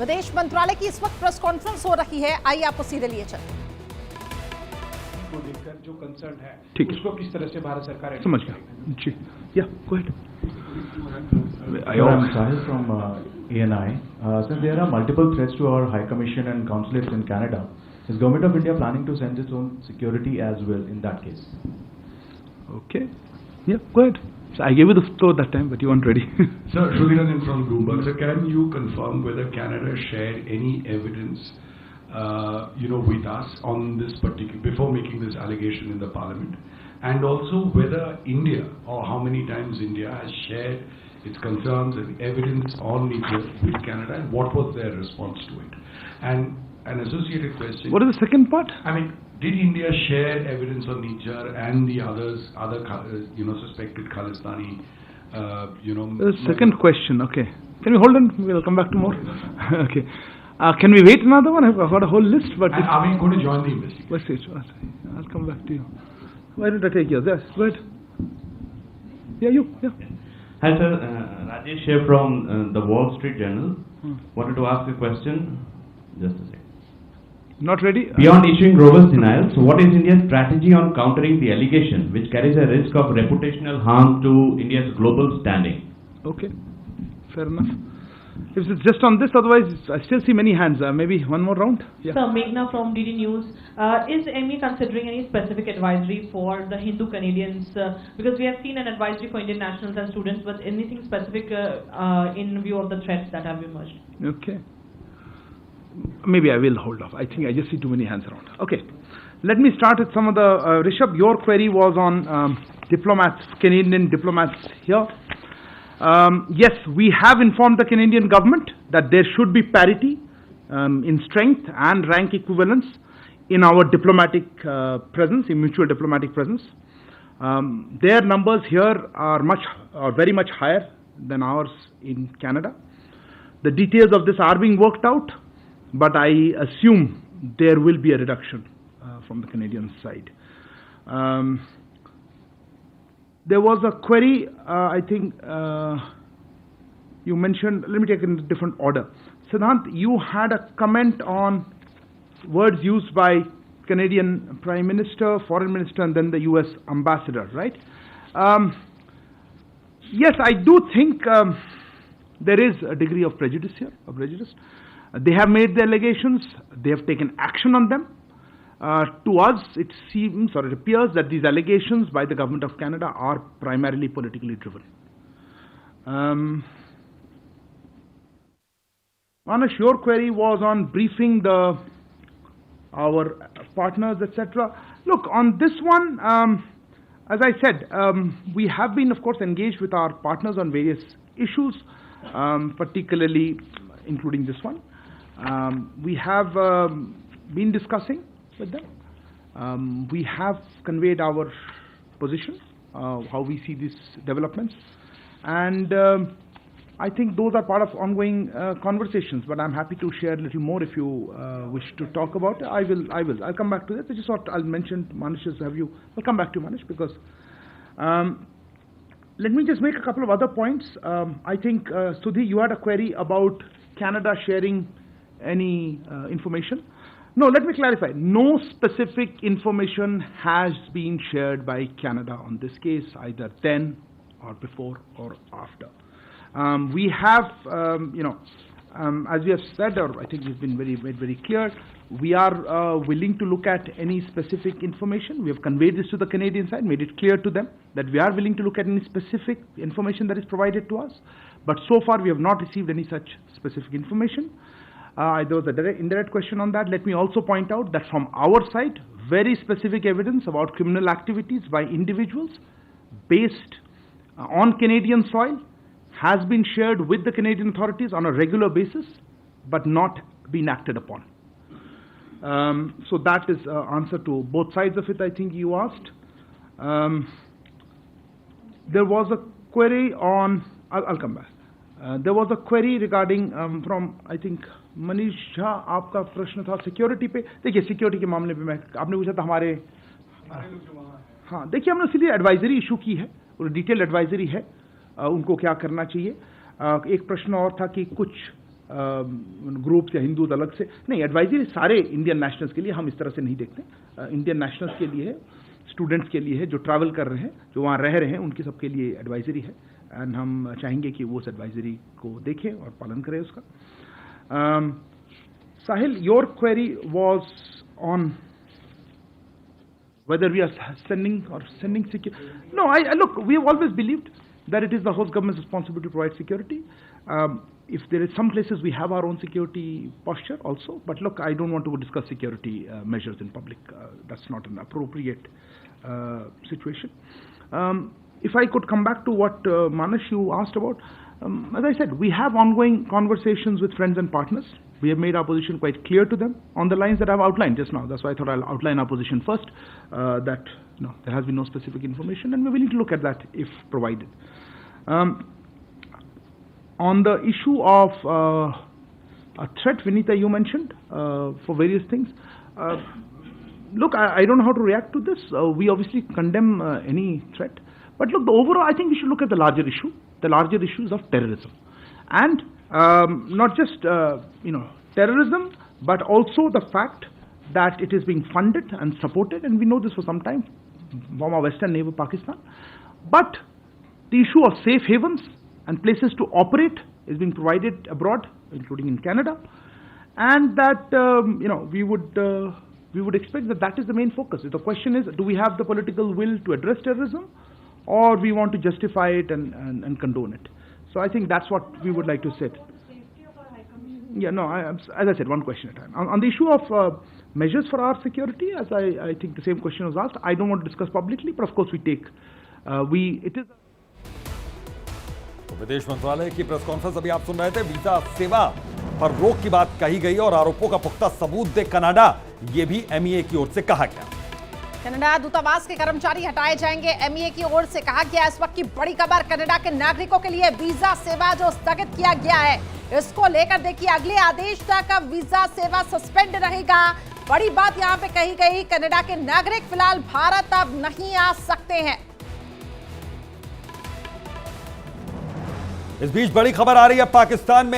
विदेश मंत्रालय की इस वक्त प्रेस कॉन्फ्रेंस हो रही है, आइए आपको सीधे लिए चलते को लेकर जो कंसर्न है ठीक है, उसको किस तरह से भारत सरकार समझ गया जी। या go ahead. I'm Sahil from ANI. Since there are multiple threats to our High Commission and consulates in Canada, is Government of India planning to send its own security as well in that case? Okay. Yeah, go ahead. So I gave you the floor that time, but you weren't ready. Sir, Shrugiranjan from Bloomberg. Sir, can you confirm whether Canada shared any evidence, with us on this particular, before making this allegation in the Parliament? And also whether India, or how many times India has shared its concerns and evidence on Niger with Canada, and what was their response to it? And an associated question. What is the second part? I mean, did India share evidence on Niger and the other suspected Khalistani, The second question, okay. Can we hold on? We'll come back to more. Okay. Can we wait another one? I've got a whole list, but... And are we going to join the investigation? What's it? I'll come back to you. Why don't I take yours? Yes, go ahead. Yeah, you. Yeah. Hi sir, Rajesh here from the Wall Street Journal. Wanted to ask a question. Just a second. Not ready? Beyond issuing robust denials, what is India's strategy on countering the allegation which carries a risk of reputational harm to India's global standing? Okay, fair enough. If it's just on this, otherwise I still see many hands. Maybe one more round? Yeah. Sir, Meghna from DD News. Is ME considering any specific advisory for the Hindu Canadians? Because we have seen an advisory for Indian nationals and students, but anything specific in view of the threats that have emerged? Okay. Maybe I will hold off. I think I just see too many hands around. Okay. Let me start with some of the... Rishabh, your query was on diplomats, Canadian diplomats here. Yes, we have informed the Canadian government that there should be parity in strength and rank equivalence in our diplomatic presence, in mutual diplomatic presence. Their numbers here are very much higher than ours in Canada. The details of this are being worked out, but I assume there will be a reduction from the Canadian side. There was a query, I think you mentioned, let me take it in a different order. Siddhant, you had a comment on words used by Canadian Prime Minister, Foreign Minister, and then the US Ambassador, right? Yes, I do think there is a degree of prejudice here, They have made the allegations, they have taken action on them. To us, it seems or it appears that these allegations by the Government of Canada are primarily politically driven. Manish, your query was on briefing our partners, etc. Look, on this one, as I said, we have been, of course, engaged with our partners on various issues, particularly including this one. We have been discussing with them. We have conveyed our position, how we see these developments, and I think those are part of ongoing conversations, but I'm happy to share a little more if you wish to talk about it. I'll come back to that. I just thought I'll mention Manish's view. I'll come back to Manish because let me just make a couple of other points. I think, Sudhi, you had a query about Canada sharing any information. No, let me clarify. No specific information has been shared by Canada on this case, either then or before or after. We have, as we have said, or I think we've been made very clear, we are willing to look at any specific information. We have conveyed this to the Canadian side, made it clear to them that we are willing to look at any specific information that is provided to us. But so far, we have not received any such specific information. There was a indirect question on that. Let me also point out that from our side, very specific evidence about criminal activities by individuals based on Canadian soil has been shared with the Canadian authorities on a regular basis, but not been acted upon. So that is answer to both sides of it, I think you asked. There was a query on, I'll come back. There was a query regarding from, I think, Manish Jha, आपका प्रश्न था security पे. देखिए security के मामले में आपने पूछा था हमारे हाँ, देखिए हमने सीधे एडवाइजरी इशू की है और डिटेल एडवाइजरी है उनको क्या करना चाहिए. एक प्रश्न और था कि कुछ ग्रुप्स या हिंदूज अलग से नहीं, एडवाइजरी सारे इंडियन नेशनल्स के लिए हम इस तरह से नहीं देखते। इंडियन नेशनल्स के लिए है, स्टूडेंट्स के लिए है, जो ट्रैवल कर रहे हैं, जो वहाँ रह रहे हैं, उनकी सबके लिए एडवाइजरी है। एंड हम चाहेंगे कि वो उस एडवाइजरी को देखें और पालन करें उसका। Sahil, your query was on whether we are sending security. No, look, we have always believed that it is the host government's responsibility to provide security. If there is some places we have our own security posture also, but look, I don't want to discuss security measures in public. That's not an appropriate situation. If I could come back to what Manesh you asked about, as I said, we have ongoing conversations with friends and partners. We have made our position quite clear to them on the lines that I've outlined just now. That's why I thought I'll outline our position first, that there has been no specific information, and we're willing to look at that if provided. On the issue of a threat, Vinita, you mentioned for various things. Look, I don't know how to react to this. We obviously condemn any threat. But look, the overall, I think we should look at the larger issue. The larger issues of terrorism. And not just, terrorism, but also the fact that it is being funded and supported, and we know this for some time from our western neighbor Pakistan. But the issue of safe havens and places to operate is being provided abroad, including in Canada, and that we would expect that is the main focus. The question is, do we have the political will to address terrorism, or we want to justify it and condone it? So I think that's what we would like to say. Yeah, no, as I said, one question at a time. On the issue of measures for our security, as I think the same question was asked, I don't want to discuss publicly, but of course we take, it is... तो विदेश मंत्रालय की press conference अभी आप सुन रहे थे। Visa सेवा पर रोक की बात कही गई और आरोपों का पुख्ता सबूत दे कनाडा, ये भी एमईए की ओर से कहा गया। कनाडा दूतावास के कर्मचारी हटाए जाएंगे, एमईए की ओर से कहा गया। इस वक्त की बड़ी खबर, कनाडा के नागरिकों के लिए वीजा सेवा जो स्थगित किया गया है, इसको लेकर देखिए अगले आदेश तक वीजा सेवा सस्पेंड रहेगा। बड़ी बात यहां पे कही गई, कनाडा के नागरिक फिलहाल भारत अब नहीं आ सकते हैं। इस बीच बड़ी खबर आ रही है पाकिस्तान में।